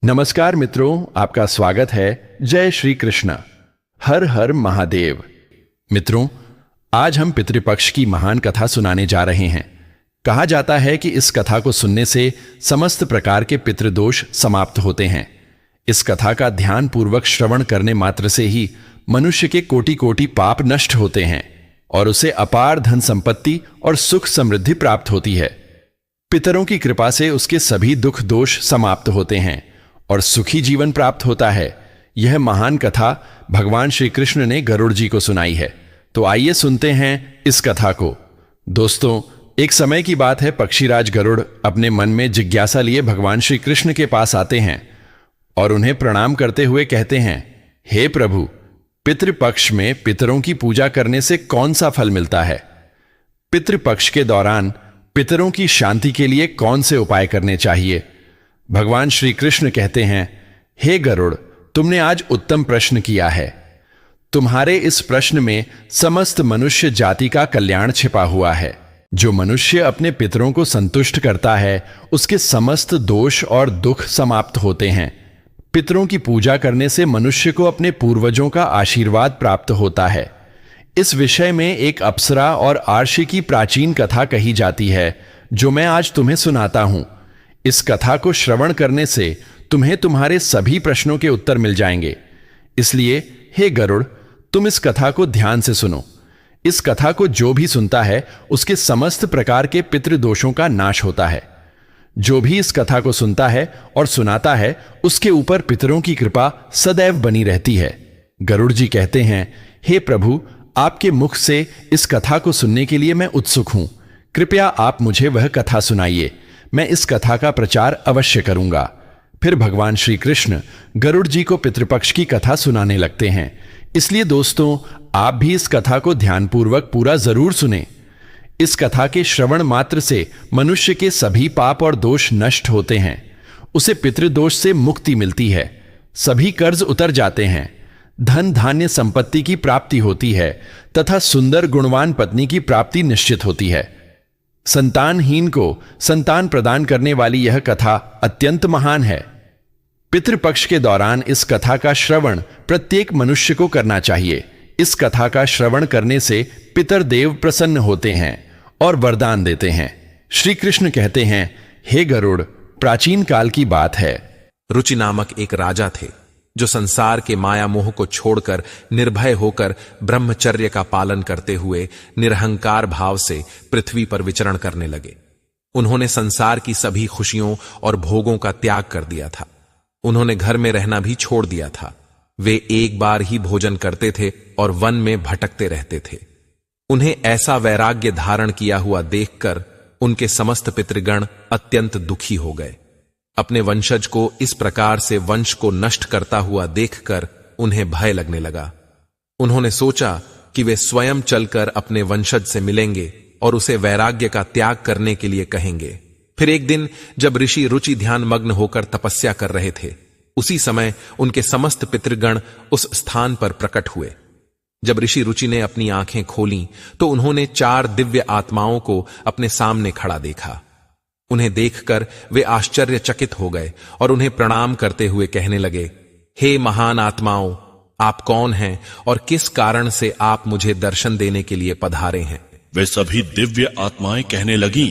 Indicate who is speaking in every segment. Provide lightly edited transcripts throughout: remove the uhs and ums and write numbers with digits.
Speaker 1: नमस्कार मित्रों, आपका स्वागत है। जय श्री कृष्ण। हर हर महादेव। मित्रों, आज हम पितृपक्ष की महान कथा सुनाने जा रहे हैं। कहा जाता है कि इस कथा को सुनने से समस्त प्रकार के पितृदोष समाप्त होते हैं। इस कथा का ध्यान पूर्वक श्रवण करने मात्र से ही मनुष्य के कोटि कोटि पाप नष्ट होते हैं और उसे अपार धन संपत्ति और सुख समृद्धि प्राप्त होती है। पितरों की कृपा से उसके सभी दुख दोष समाप्त होते हैं और सुखी जीवन प्राप्त होता है। यह महान कथा भगवान श्री कृष्ण ने गरुड़ जी को सुनाई है। तो आइए सुनते हैं इस कथा को। दोस्तों, एक समय की बात है, पक्षीराज गरुड़ अपने मन में जिज्ञासा लिए भगवान श्री कृष्ण के पास आते हैं और उन्हें प्रणाम करते हुए कहते हैं, हे प्रभु, पितृपक्ष में पितरों की पूजा करने से कौन सा फल मिलता है? पितृपक्ष के दौरान पितरों की शांति के लिए कौन से उपाय करने चाहिए? भगवान श्री कृष्ण कहते हैं, हे गरुड़, तुमने आज उत्तम प्रश्न किया है। तुम्हारे इस प्रश्न में समस्त मनुष्य जाति का कल्याण छिपा हुआ है। जो मनुष्य अपने पितरों को संतुष्ट करता है, उसके समस्त दोष और दुख समाप्त होते हैं। पितरों की पूजा करने से मनुष्य को अपने पूर्वजों का आशीर्वाद प्राप्त होता है। इस विषय में एक अप्सरा और आर्षि की प्राचीन कथा कही जाती है, जो मैं आज तुम्हें सुनाता हूं। इस कथा को श्रवण करने से तुम्हें तुम्हारे सभी प्रश्नों के उत्तर मिल जाएंगे। इसलिए हे गरुड़, तुम इस कथा को ध्यान से सुनो। इस कथा को जो भी सुनता है, उसके समस्त प्रकार के पितृदोषों का नाश होता है। जो भी इस कथा को सुनता है और सुनाता है, उसके ऊपर पितरों की कृपा सदैव बनी रहती है। गरुड़ जी कहते हैं, हे प्रभु, आपके मुख से इस कथा को सुनने के लिए मैं उत्सुक हूं। कृपया आप मुझे वह कथा सुनाइए। मैं इस कथा का प्रचार अवश्य करूंगा। फिर भगवान श्री कृष्ण गरुड़ जी को पितृपक्ष की कथा सुनाने लगते हैं। इसलिए दोस्तों, आप भी इस कथा को ध्यानपूर्वक पूरा जरूर सुने। इस कथा के श्रवण मात्र से मनुष्य के सभी पाप और दोष नष्ट होते हैं। उसे पितृदोष से मुक्ति मिलती है। सभी कर्ज उतर जाते हैं। धन धान्य संपत्ति की प्राप्ति होती है तथा सुंदर गुणवान पत्नी की प्राप्ति निश्चित होती है। संतानहीन को संतान प्रदान करने वाली यह कथा अत्यंत महान है। पितृपक्ष के दौरान इस कथा का श्रवण प्रत्येक मनुष्य को करना चाहिए। इस कथा का श्रवण करने से पितर देव प्रसन्न होते हैं और वरदान देते हैं। श्री कृष्ण कहते हैं, हे गरुड़, प्राचीन काल की बात है।
Speaker 2: रुचि नामक एक राजा थे, जो संसार के माया मोह को छोड़कर निर्भय होकर ब्रह्मचर्य का पालन करते हुए निरहंकार भाव से पृथ्वी पर विचरण करने लगे। उन्होंने संसार की सभी खुशियों और भोगों का त्याग कर दिया था। उन्होंने घर में रहना भी छोड़ दिया था। वे एक बार ही भोजन करते थे और वन में भटकते रहते थे। उन्हें ऐसा वैराग्य धारण किया हुआ देखकर उनके समस्त पितृगण अत्यंत दुखी हो गए। अपने वंशज को इस प्रकार से वंश को नष्ट करता हुआ देखकर उन्हें भय लगने लगा। उन्होंने सोचा कि वे स्वयं चलकर अपने वंशज से मिलेंगे और उसे वैराग्य का त्याग करने के लिए कहेंगे। फिर एक दिन जब ऋषि रुचि ध्यान मग्न होकर तपस्या कर रहे थे, उसी समय उनके समस्त पितृगण उस स्थान पर प्रकट हुए। जब ऋषि रुचि ने अपनी आंखें खोलीं तो उन्होंने 4 दिव्य आत्माओं को अपने सामने खड़ा देखा। उन्हें देखकर वे आश्चर्यचकित हो गए और उन्हें प्रणाम करते हुए कहने लगे, हे महान आत्माओं, आप कौन हैं और किस कारण से आप मुझे दर्शन देने के लिए पधारे हैं?
Speaker 3: वे सभी दिव्य आत्माएं कहने लगी,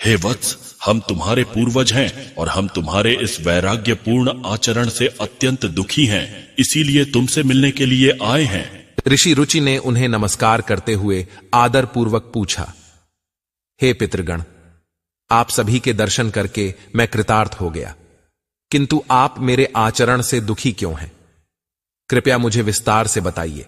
Speaker 3: हे वत्स, हम तुम्हारे पूर्वज हैं और हम तुम्हारे इस वैराग्य पूर्ण आचरण से अत्यंत दुखी हैं, इसीलिए तुमसे मिलने के लिए आए हैं।
Speaker 2: ऋषि रुचि ने उन्हें नमस्कार करते हुए आदर पूर्वक पूछा, हे पितृगण, आप सभी के दर्शन करके मैं कृतार्थ हो गया, किंतु आप मेरे आचरण से दुखी क्यों हैं? कृपया मुझे विस्तार से बताइए।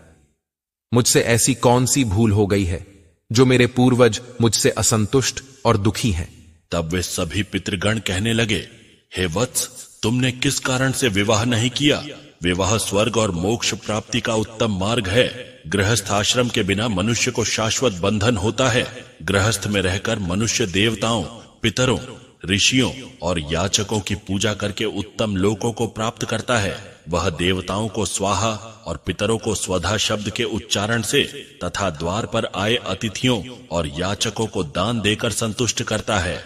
Speaker 2: मुझसे ऐसी कौन सी भूल हो गई है जो मेरे पूर्वज मुझसे असंतुष्ट और दुखी हैं?
Speaker 3: तब वे सभी पितृगण कहने लगे, हे वत्स, तुमने किस कारण से विवाह नहीं किया? विवाह स्वर्ग और मोक्ष प्राप्ति का उत्तम मार्ग है। गृहस्थ आश्रम के बिना मनुष्य को शाश्वत बंधन होता है। गृहस्थ में रहकर मनुष्य देवताओं, पितरों, ऋषियों और याचकों की पूजा करके उत्तम लोकों को प्राप्त करता है। वह देवताओं को स्वाहा और पितरों को स्वधा शब्द के उच्चारण से तथा द्वार पर आए अतिथियों और याचकों को दान देकर संतुष्ट करता है।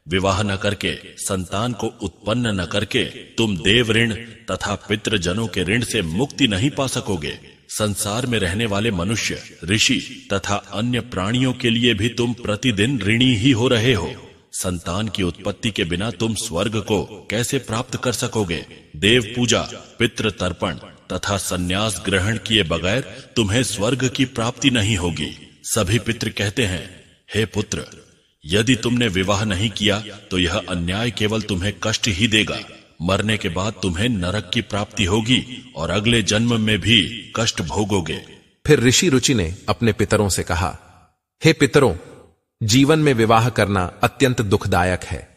Speaker 3: विवाह न करके, संतान को उत्पन्न न करके तुम देव ऋण तथा पितृजनों के ऋण से मुक्ति नहीं पा सकोगे। संसार में रहने वाले मनुष्य, ऋषि तथा अन्य प्राणियों के लिए भी तुम प्रतिदिन ऋणी ही हो रहे हो। संतान की उत्पत्ति के बिना तुम स्वर्ग को कैसे प्राप्त कर सकोगे? देव पूजा, पितृ तर्पण तथा संन्यास ग्रहण किए बगैर तुम्हें स्वर्ग की प्राप्ति नहीं होगी। सभी पितृ कहते हैं, हे पुत्र, यदि तुमने विवाह नहीं किया तो यह अन्याय केवल तुम्हें कष्ट ही देगा। मरने के बाद तुम्हें नरक की प्राप्ति होगी और अगले जन्म में भी कष्ट भोगोगे।
Speaker 2: फिर ऋषि रुचि ने अपने पितरों से कहा, हे पितरों, जीवन में विवाह करना अत्यंत दुखदायक है।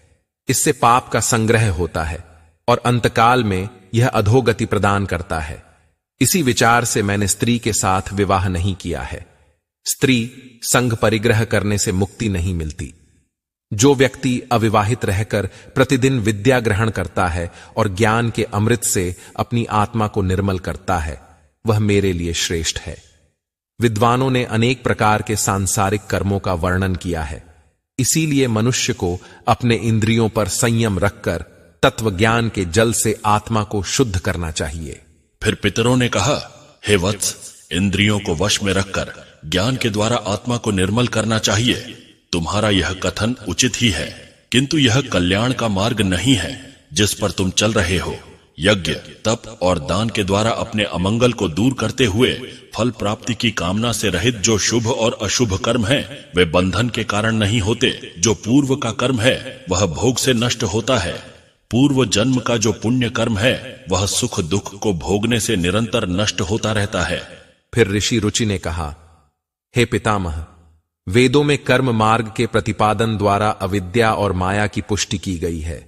Speaker 2: इससे पाप का संग्रह होता है और अंतकाल में यह अधोगति प्रदान करता है। इसी विचार से मैंने स्त्री के साथ विवाह नहीं किया है। स्त्री संग परिग्रह करने से मुक्ति नहीं मिलती। जो व्यक्ति अविवाहित रहकर प्रतिदिन विद्या ग्रहण करता है और ज्ञान के अमृत से अपनी आत्मा को निर्मल करता है, वह मेरे लिए श्रेष्ठ है। विद्वानों ने अनेक प्रकार के सांसारिक कर्मों का वर्णन किया है। इसीलिए मनुष्य को अपने इंद्रियों पर संयम रखकर तत्व ज्ञान के जल से आत्मा को शुद्ध करना चाहिए।
Speaker 3: फिर पितरों ने कहा, हे वत्स, इंद्रियों को वश में रखकर ज्ञान के द्वारा आत्मा को निर्मल करना चाहिए। तुम्हारा यह कथन उचित ही है, किंतु यह कल्याण का मार्ग नहीं है जिस पर तुम चल रहे हो। यज्ञ, तप और दान के द्वारा अपने अमंगल को दूर करते हुए फल प्राप्ति की कामना से रहित जो शुभ और अशुभ कर्म है, वे बंधन के कारण नहीं होते। जो पूर्व का कर्म है वह भोग से नष्ट होता है। पूर्व जन्म का जो पुण्य कर्म है वह सुख दुख को भोगने से निरंतर नष्ट होता रहता है।
Speaker 2: फिर ऋषि रुचि ने कहा, हे पितामह, वेदों में कर्म मार्ग के प्रतिपादन द्वारा अविद्या और माया की पुष्टि की गई है।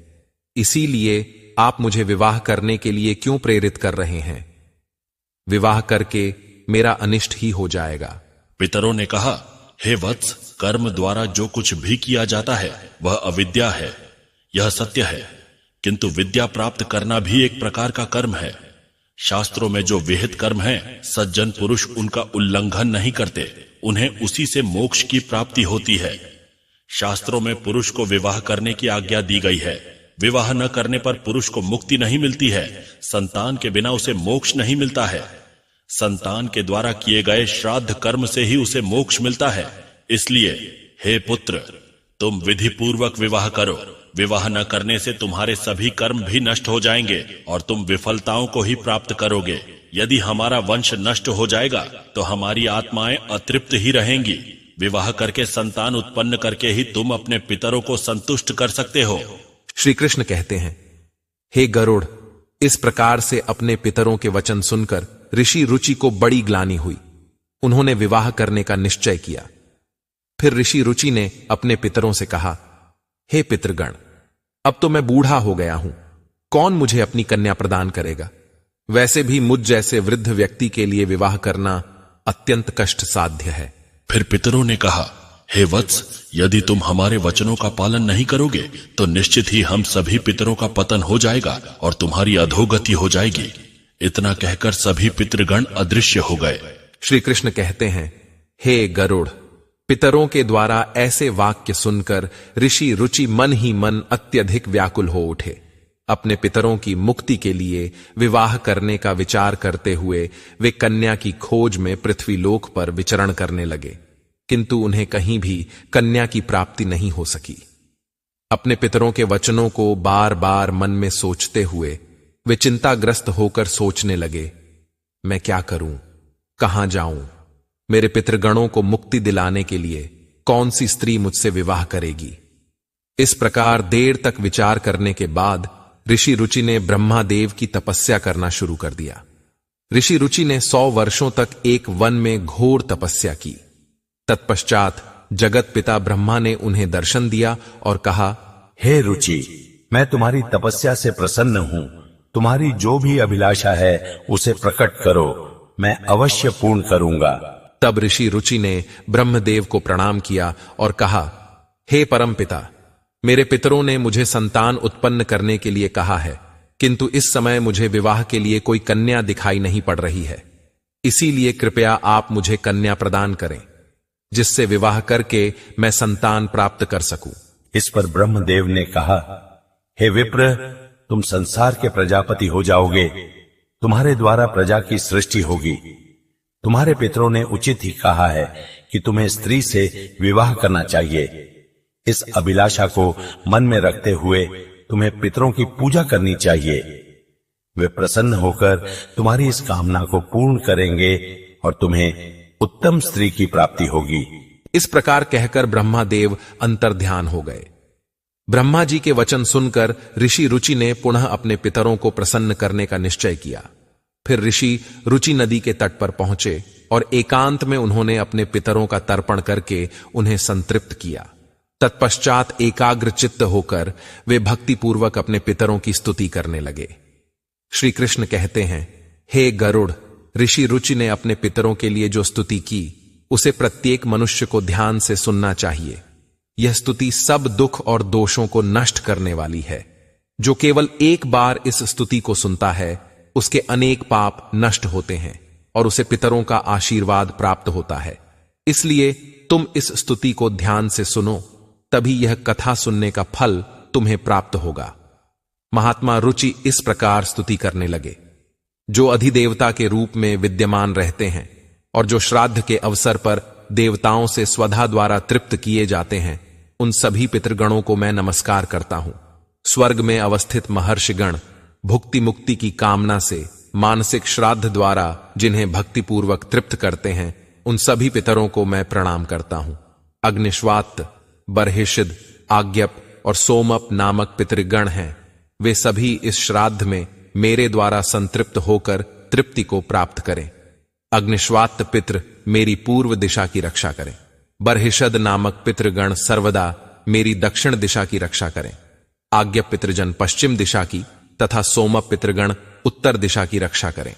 Speaker 2: इसीलिए आप मुझे विवाह करने के लिए क्यों प्रेरित कर रहे हैं? विवाह करके मेरा अनिष्ट ही हो जाएगा।
Speaker 3: पितरों ने कहा, हे वत्स, कर्म द्वारा जो कुछ भी किया जाता है वह अविद्या है, यह सत्य है। किंतु विद्या प्राप्त करना भी एक प्रकार का कर्म है। शास्त्रों में जो विहित कर्म है, सज्जन पुरुष उनका उल्लंघन नहीं करते, उन्हें उसी से मोक्ष की प्राप्ति होती है। शास्त्रों में पुरुष को विवाह करने की आज्ञा दी गई है। विवाह न करने पर पुरुष को मुक्ति नहीं मिलती है। संतान के बिना उसे मोक्ष नहीं मिलता है। संतान के द्वारा किए गए श्राद्ध कर्म से ही उसे मोक्ष मिलता है। इसलिए हे पुत्र, तुम विधि पूर्वक विवाह करो। विवाह न करने से तुम्हारे सभी कर्म भी नष्ट हो जाएंगे और तुम विफलताओं को ही प्राप्त करोगे। यदि हमारा वंश नष्ट हो जाएगा तो हमारी आत्माएं अतृप्त ही रहेंगी। विवाह करके संतान उत्पन्न करके ही तुम अपने पितरों को संतुष्ट कर सकते हो।
Speaker 2: श्री कृष्ण कहते हैं, हे गरुड़, इस प्रकार से अपने पितरों के वचन सुनकर ऋषि रुचि को बड़ी ग्लानि हुई। उन्होंने विवाह करने का निश्चय किया। फिर ऋषि रुचि ने अपने पितरों से कहा, हे पितृगण, अब तो मैं बूढ़ा हो गया हूं, कौन मुझे अपनी कन्या प्रदान करेगा? वैसे भी मुझ जैसे वृद्ध व्यक्ति के लिए विवाह करना अत्यंत कष्ट साध्य है।
Speaker 3: फिर पितरों ने कहा, हे वत्स, यदि तुम हमारे वचनों का पालन नहीं करोगे तो निश्चित ही हम सभी पितरों का पतन हो जाएगा और तुम्हारी अधोगति हो जाएगी। इतना कहकर सभी पितृगण अदृश्य हो गए।
Speaker 2: श्री कृष्ण कहते हैं, हे गरुड़, पितरों के द्वारा ऐसे वाक्य सुनकर ऋषि रुचि मन ही मन अत्यधिक व्याकुल हो उठे। अपने पितरों की मुक्ति के लिए विवाह करने का विचार करते हुए वे कन्या की खोज में पृथ्वीलोक पर विचरण करने लगे, किंतु उन्हें कहीं भी कन्या की प्राप्ति नहीं हो सकी। अपने पितरों के वचनों को बार बार मन में सोचते हुए वे चिंताग्रस्त होकर सोचने लगे, मैं क्या करूं, कहां जाऊं? मेरे पितृगणों को मुक्ति दिलाने के लिए कौन सी स्त्री मुझसे विवाह करेगी? इस प्रकार देर तक विचार करने के बाद ऋषि रुचि ने ब्रह्मादेव की तपस्या करना शुरू कर दिया। ऋषि रुचि ने 100 वर्षों तक एक वन में घोर तपस्या की। तत्पश्चात जगत पिता ब्रह्मा ने उन्हें दर्शन दिया और कहा,
Speaker 4: हे रुचि, मैं तुम्हारी तपस्या से प्रसन्न हूं। तुम्हारी जो भी अभिलाषा है उसे प्रकट करो, मैं अवश्य पूर्ण करूंगा।
Speaker 2: तब ऋषि रुचि ने ब्रह्मदेव को प्रणाम किया और कहा, हे परमपिता, मेरे पितरों ने मुझे संतान उत्पन्न करने के लिए कहा है, किंतु इस समय मुझे विवाह के लिए कोई कन्या दिखाई नहीं पड़ रही है। इसीलिए कृपया आप मुझे कन्या प्रदान करें, जिससे विवाह करके मैं संतान प्राप्त कर सकूं।
Speaker 4: इस पर ब्रह्मदेव ने कहा, हे विप्र, तुम संसार के प्रजापति हो जाओगे। तुम्हारे द्वारा प्रजा की सृष्टि होगी। तुम्हारे पितरों ने उचित ही कहा है कि तुम्हें स्त्री से विवाह करना चाहिए। इस अभिलाषा को मन में रखते हुए तुम्हें पितरों की पूजा करनी चाहिए। वे प्रसन्न होकर तुम्हारी इस कामना को पूर्ण करेंगे और तुम्हें उत्तम स्त्री की प्राप्ति होगी।
Speaker 2: इस प्रकार कहकर ब्रह्मादेव अंतर्ध्यान हो गए। ब्रह्मा जी के वचन सुनकर ऋषि रुचि ने पुनः अपने पितरों को प्रसन्न करने का निश्चय किया। फिर ऋषि रुचि नदी के तट पर पहुंचे और एकांत में उन्होंने अपने पितरों का तर्पण करके उन्हें संतृप्त किया। तत्पश्चात एकाग्र चित्त होकर वे भक्तिपूर्वक अपने पितरों की स्तुति करने लगे। श्री कृष्ण कहते हैं, हे गरुड़, ऋषि रुचि ने अपने पितरों के लिए जो स्तुति की उसे प्रत्येक मनुष्य को ध्यान से सुनना चाहिए। यह स्तुति सब दुख और दोषों को नष्ट करने वाली है। जो केवल एक बार इस स्तुति को सुनता है उसके अनेक पाप नष्ट होते हैं और उसे पितरों का आशीर्वाद प्राप्त होता है। इसलिए तुम इस स्तुति को ध्यान से सुनो, तभी यह कथा सुनने का फल तुम्हें प्राप्त होगा। महात्मा रुचि इस प्रकार स्तुति करने लगे। जो अधिदेवता के रूप में विद्यमान रहते हैं और जो श्राद्ध के अवसर पर देवताओं से स्वधा द्वारा तृप्त किए जाते हैं, उन सभी पितृगणों को मैं नमस्कार करता हूं। स्वर्ग में अवस्थित महर्षिगण भुक्ति मुक्ति की कामना से मानसिक श्राद्ध द्वारा जिन्हें भक्तिपूर्वक तृप्त करते हैं, उन सभी पितरों को मैं प्रणाम करता हूं। अग्निश्वात, बर्हिषिद, आज्ञप और सोमप नामक पितृगण हैं। वे सभी इस श्राद्ध में मेरे द्वारा संतृप्त होकर तृप्ति को प्राप्त करें। अग्निश्वात पितृ मेरी पूर्व दिशा की रक्षा करें। बर्हिषद नामक पितृगण सर्वदा मेरी दक्षिण दिशा की रक्षा करें। आज्ञप पितृजन पश्चिम दिशा की तथा सोमप पितृगण उत्तर दिशा की रक्षा करें।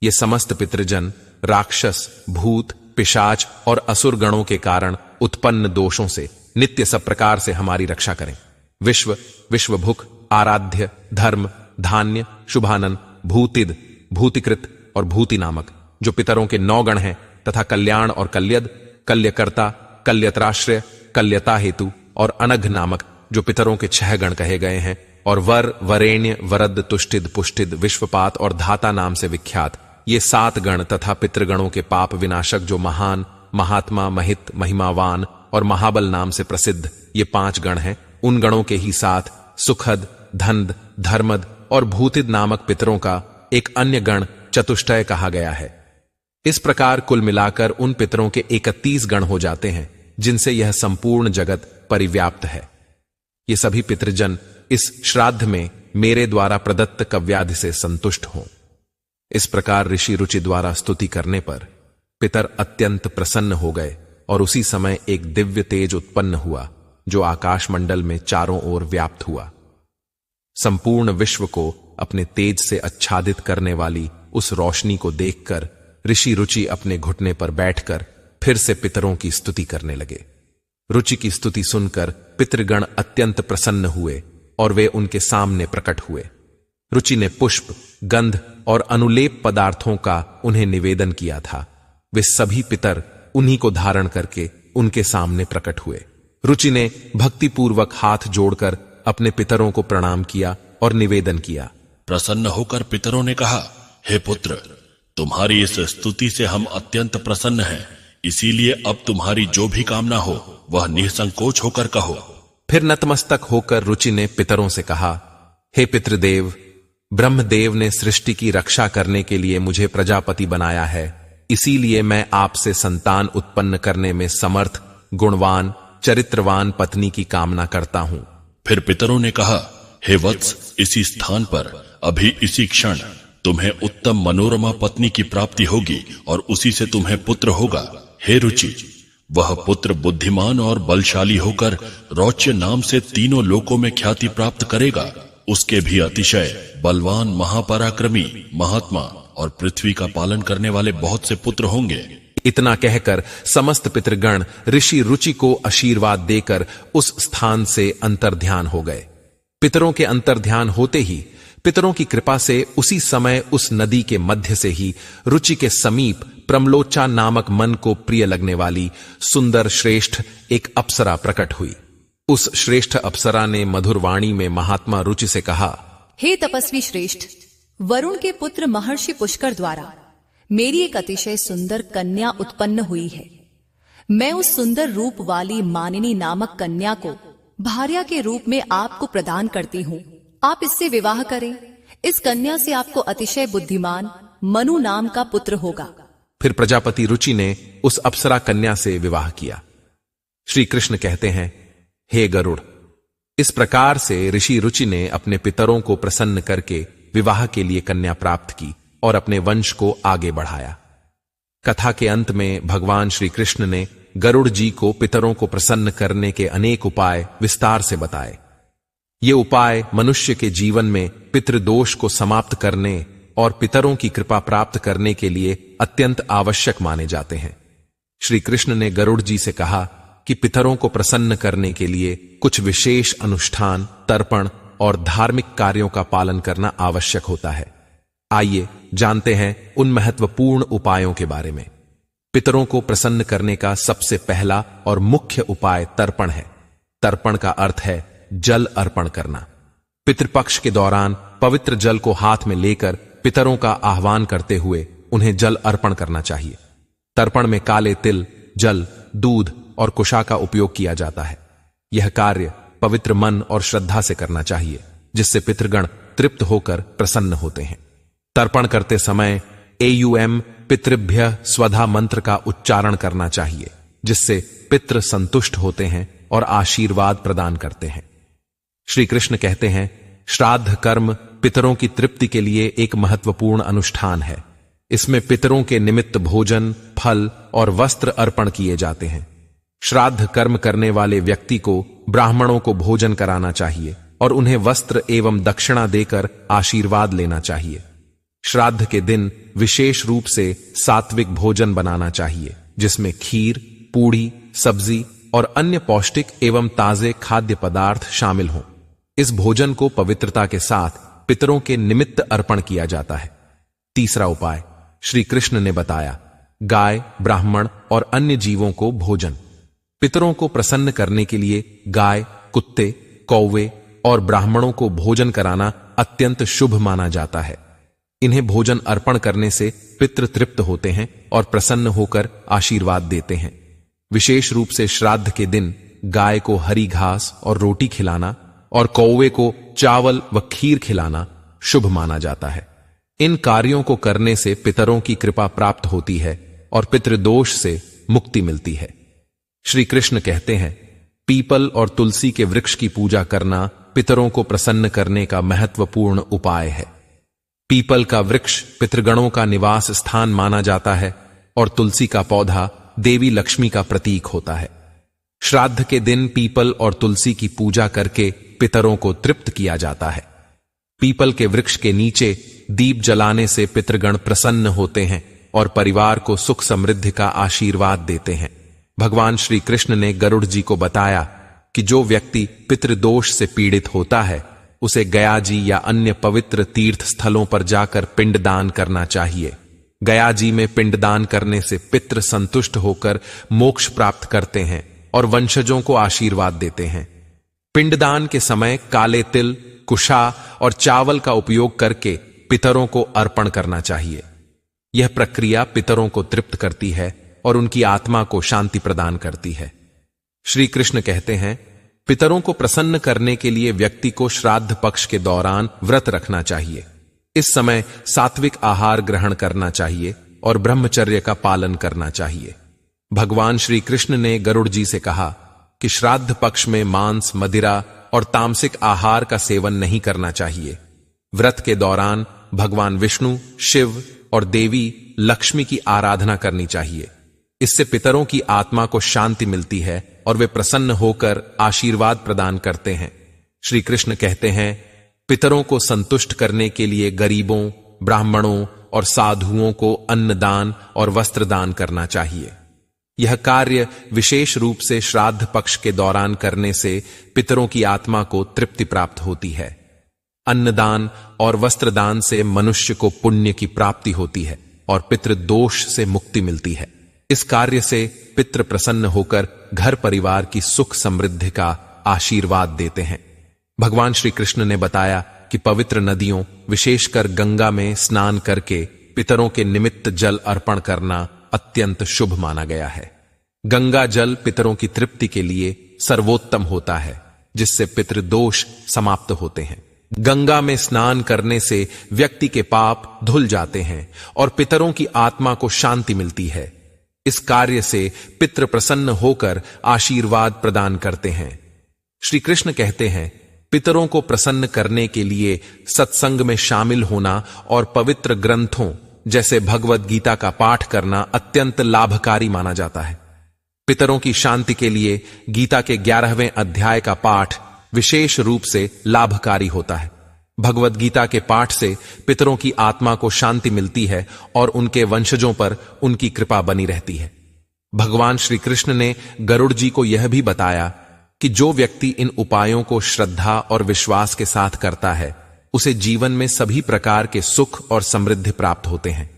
Speaker 2: ये समस्त पितृजन राक्षस, भूत, पिशाच और असुर गणों के कारण उत्पन्न दोषों से नित्य सब प्रकार से हमारी रक्षा करें। विश्व, विश्वभुक, आराध्य, धर्म, धान्य, शुभानन, भूतिद, भूतिकृत और भूति नामक जो पितरों के 9 गण हैं, तथा कल्याण और कल्यद, कल्यकर्ता, कल्यत्राश्रय, कल्यता हेतु और अनघ नामक जो पितरों के 6 गण कहे गए हैं, और वर, वरेण्य, वरद, तुष्टिद, पुष्टिद, विश्वपात और धाता नाम से विख्यात ये 7 गण तथा पितृगणों के पाप विनाशक जो महान, महात्मा, महित, महिमावान और महाबल नाम से प्रसिद्ध ये 5 गण हैं, उन गणों के ही साथ सुखद, धनद, धर्मद और भूतिद नामक पितरों का एक अन्य गण चतुष्टय कहा गया है। इस प्रकार कुल मिलाकर उन पितरों के 31 गण हो जाते हैं, जिनसे यह संपूर्ण जगत परिव्याप्त है। ये सभी पितृजन इस श्राद्ध में मेरे द्वारा प्रदत्त कव्याधि से संतुष्ट हों। इस प्रकार ऋषि रुचि द्वारा स्तुति करने पर पितर अत्यंत प्रसन्न हो गए और उसी समय एक दिव्य तेज उत्पन्न हुआ जो आकाश मंडल में चारों ओर व्याप्त हुआ। संपूर्ण विश्व को अपने तेज से आच्छादित करने वाली उस रोशनी को देखकर ऋषि रुचि अपने घुटने पर बैठकर फिर से पितरों की स्तुति करने लगे। रुचि की स्तुति सुनकर पितृगण अत्यंत प्रसन्न हुए और वे उनके सामने प्रकट हुए। रुचि ने पुष्प, गंध और अनुलेप पदार्थों का उन्हें निवेदन किया था। वे सभी पितर उन्हीं को धारण करके उनके सामने प्रकट हुए। रुचि ने भक्तिपूर्वक हाथ जोड़कर अपने पितरों को प्रणाम किया और निवेदन किया।
Speaker 3: प्रसन्न होकर पितरों ने कहा, हे पुत्र, तुम्हारी इस स्तुति से हम अत्यंत प्रसन्न हैं, इसीलिए अब तुम्हारी जो भी कामना हो वह निसंकोच होकर कहो।
Speaker 2: फिर नतमस्तक होकर रुचि ने पितरों से कहा, हे पितृदेव, ब्रह्मदेव ने सृष्टि की रक्षा करने के लिए मुझे प्रजापति बनाया है, इसीलिए मैं आपसे संतान उत्पन्न करने में समर्थ, गुणवान, चरित्रवान पत्नी की कामना करता हूं।
Speaker 3: फिर पितरों ने कहा, हे वत्स, इसी स्थान पर अभी इसी क्षण तुम्हें उत्तम मनोरमा पत्नी की प्राप्ति होगी और उसी से तुम्हें पुत्र होगा। हे रुचि, वह पुत्र बुद्धिमान और बलशाली होकर रौच्य नाम से तीनों लोकों में ख्याति प्राप्त करेगा। उसके भी अतिशय बलवान, महापराक्रमी, महात्मा और पृथ्वी का पालन करने वाले बहुत से पुत्र होंगे।
Speaker 2: इतना कहकर समस्त पितृगण ऋषि रुचि को आशीर्वाद देकर उस स्थान से अंतर्ध्यान हो गए। पितरों के अंतर्ध्यान होते ही पितरों की कृपा से उसी समय उस नदी के मध्य से ही रुचि के समीप प्रमलोचा नामक मन को प्रिय लगने वाली सुंदर श्रेष्ठ एक अप्सरा प्रकट हुई। उस श्रेष्ठ अप्सरा ने मधुर वाणी में महात्मा रुचि से कहा,
Speaker 5: हे तपस्वी श्रेष्ठ, वरुण के पुत्र महर्षि पुष्कर द्वारा मेरी एक अतिशय सुंदर कन्या उत्पन्न हुई है। मैं उस सुंदर रूप वाली मानिनी नामक कन्या को भार्या के रूप में आपको प्रदान करती हूँ। आप इससे विवाह करें। इस कन्या से आपको अतिशय बुद्धिमान मनु नाम का पुत्र होगा।
Speaker 2: फिर प्रजापति रुचि ने उस अप्सरा कन्या से विवाह किया। श्री कृष्ण कहते हैं, हे गरुड़, इस प्रकार से ऋषि रुचि ने अपने पितरों को प्रसन्न करके विवाह के लिए कन्या प्राप्त की और अपने वंश को आगे बढ़ाया। कथा के अंत में भगवान श्री कृष्ण ने गरुड़ जी को पितरों को प्रसन्न करने के अनेक उपाय विस्तार से बताए। ये उपाय मनुष्य के जीवन में पितृदोष को समाप्त करने और पितरों की कृपा प्राप्त करने के लिए अत्यंत आवश्यक माने जाते हैं। श्री कृष्ण ने गरुड़ जी से कहा कि पितरों को प्रसन्न करने के लिए कुछ विशेष अनुष्ठान, तर्पण और धार्मिक कार्यों का पालन करना आवश्यक होता है। आइए जानते हैं उन महत्वपूर्ण उपायों के बारे में। पितरों को प्रसन्न करने का सबसे पहला और मुख्य उपाय तर्पण है। तर्पण का अर्थ है जल अर्पण करना। पितृपक्ष के दौरान पवित्र जल को हाथ में लेकर पितरों का आह्वान करते हुए उन्हें जल अर्पण करना चाहिए। तर्पण में काले तिल, जल, दूध और कुशा का उपयोग किया जाता है। यह कार्य पवित्र मन और श्रद्धा से करना चाहिए, जिससे पितृगण तृप्त होकर प्रसन्न होते हैं। तर्पण करते समय एयुएम पितृभ्य स्वधा मंत्र का उच्चारण करना चाहिए, जिससे पितृ संतुष्ट होते हैं और आशीर्वाद प्रदान करते हैं। श्री कृष्ण कहते हैं, श्राद्ध कर्म पितरों की तृप्ति के लिए एक महत्वपूर्ण अनुष्ठान है। इसमें पितरों के निमित्त भोजन, फल और वस्त्र अर्पण किए जाते हैं। श्राद्ध कर्म करने वाले व्यक्ति को ब्राह्मणों को भोजन कराना चाहिए और उन्हें वस्त्र एवं दक्षिणा देकर आशीर्वाद लेना चाहिए। श्राद्ध के दिन विशेष रूप से सात्विक भोजन बनाना चाहिए, जिसमें खीर, पूड़ी, सब्जी और अन्य पौष्टिक एवं ताजे खाद्य पदार्थ शामिल हों। इस भोजन को पवित्रता के साथ पितरों के निमित्त अर्पण किया जाता है। तीसरा उपाय श्री कृष्ण ने बताया, गाय, ब्राह्मण और अन्य जीवों को भोजन। पितरों को प्रसन्न करने के लिए गाय, कुत्ते, कौवे और ब्राह्मणों को भोजन कराना अत्यंत शुभ माना जाता है। इन्हें भोजन अर्पण करने से पितृ तृप्त होते हैं और प्रसन्न होकर आशीर्वाद देते हैं। विशेष रूप से श्राद्ध के दिन गाय को हरी घास और रोटी खिलाना और कौवे को चावल व खीर खिलाना शुभ माना जाता है। इन कार्यों को करने से पितरों की कृपा प्राप्त होती है और पितृदोष से मुक्ति मिलती है। श्री कृष्ण कहते हैं, पीपल और तुलसी के वृक्ष की पूजा करना पितरों को प्रसन्न करने का महत्वपूर्ण उपाय है। पीपल का वृक्ष पितृगणों का निवास स्थान माना जाता है और तुलसी का पौधा देवी लक्ष्मी का प्रतीक होता है। श्राद्ध के दिन पीपल और तुलसी की पूजा करके पितरों को तृप्त किया जाता है। पीपल के वृक्ष के नीचे दीप जलाने से पितृगण प्रसन्न होते हैं और परिवार को सुख समृद्धि का आशीर्वाद देते हैं। भगवान श्री कृष्ण ने गरुड़ जी को बताया कि जो व्यक्ति पितृदोष से पीड़ित होता है उसे गया जी या अन्य पवित्र तीर्थ स्थलों पर जाकर पिंडदान करना चाहिए। गया जी में पिंडदान करने से पितृ संतुष्ट होकर मोक्ष प्राप्त करते हैं और वंशजों को आशीर्वाद देते हैं। पिंडदान के समय काले तिल, कुशा और चावल का उपयोग करके पितरों को अर्पण करना चाहिए। यह प्रक्रिया पितरों को तृप्त करती है और उनकी आत्मा को शांति प्रदान करती है। श्री कृष्ण कहते हैं, पितरों को प्रसन्न करने के लिए व्यक्ति को श्राद्ध पक्ष के दौरान व्रत रखना चाहिए। इस समय सात्विक आहार ग्रहण करना चाहिए और ब्रह्मचर्य का पालन करना चाहिए। भगवान श्री कृष्ण ने गरुड़ जी से कहा कि श्राद्ध पक्ष में मांस, मदिरा और तामसिक आहार का सेवन नहीं करना चाहिए। व्रत के दौरान भगवान विष्णु, शिव और देवी लक्ष्मी की आराधना करनी चाहिए। इससे पितरों की आत्मा को शांति मिलती है और वे प्रसन्न होकर आशीर्वाद प्रदान करते हैं। श्री कृष्ण कहते हैं, पितरों को संतुष्ट करने के लिए गरीबों, ब्राह्मणों और साधुओं को अन्नदान और वस्त्रदान करना चाहिए। यह कार्य विशेष रूप से श्राद्ध पक्ष के दौरान करने से पितरों की आत्मा को तृप्ति प्राप्त होती है। अन्नदान और वस्त्रदान से मनुष्य को पुण्य की प्राप्ति होती है और पितृदोष से मुक्ति मिलती है। इस कार्य से पितृ प्रसन्न होकर घर परिवार की सुख समृद्धि का आशीर्वाद देते हैं। भगवान श्री कृष्ण ने बताया कि पवित्र नदियों, विशेषकर गंगा में स्नान करके पितरों के निमित्त जल अर्पण करना अत्यंत शुभ माना गया है। गंगा जल पितरों की तृप्ति के लिए सर्वोत्तम होता है, जिससे पितृदोष समाप्त होते हैं। गंगा में स्नान करने से व्यक्ति के पाप धुल जाते हैं और पितरों की आत्मा को शांति मिलती है। इस कार्य से पितृ प्रसन्न होकर आशीर्वाद प्रदान करते हैं। श्री कृष्ण कहते हैं, पितरों को प्रसन्न करने के लिए सत्संग में शामिल होना और पवित्र ग्रंथों जैसे भगवद गीता का पाठ करना अत्यंत लाभकारी माना जाता है। पितरों की शांति के लिए गीता के 11वें अध्याय का पाठ विशेष रूप से लाभकारी होता है। भगवद गीता के पाठ से पितरों की आत्मा को शांति मिलती है और उनके वंशजों पर उनकी कृपा बनी रहती है। भगवान श्री कृष्ण ने गरुड़ जी को यह भी बताया कि जो व्यक्ति इन उपायों को श्रद्धा और विश्वास के साथ करता है, उसे जीवन में सभी प्रकार के सुख और समृद्धि प्राप्त होते हैं।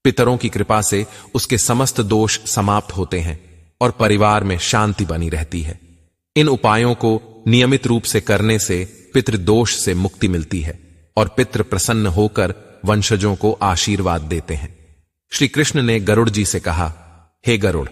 Speaker 2: पितरों की कृपा से उसके समस्त दोष समाप्त होते हैं और परिवार में शांति बनी रहती है। इन उपायों को नियमित रूप से करने से पितृदोष से मुक्ति मिलती है और पितृ प्रसन्न होकर वंशजों को आशीर्वाद देते हैं। श्री कृष्ण ने गरुड़ जी से कहा, हे गरुड़,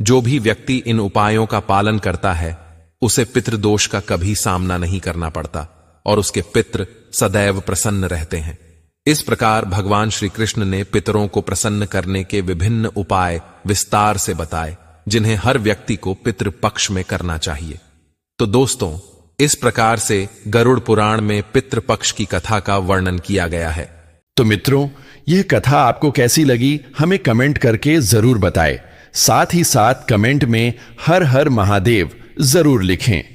Speaker 2: जो भी व्यक्ति इन उपायों का पालन करता है, उसे पितृदोष का कभी सामना नहीं करना पड़ता और उसके पितृ सदैव प्रसन्न रहते हैं। इस प्रकार भगवान श्री कृष्ण ने पितरों को प्रसन्न करने के विभिन्न उपाय विस्तार से बताए, जिन्हें हर व्यक्ति को पितृपक्ष में करना चाहिए। तो दोस्तों, इस प्रकार से गरुड़ पुराण में पितृपक्ष की कथा का वर्णन किया गया है।
Speaker 1: तो मित्रों, यह कथा आपको कैसी लगी हमें कमेंट करके जरूर बताएं। साथ ही साथ कमेंट में हर हर महादेव जरूर लिखें।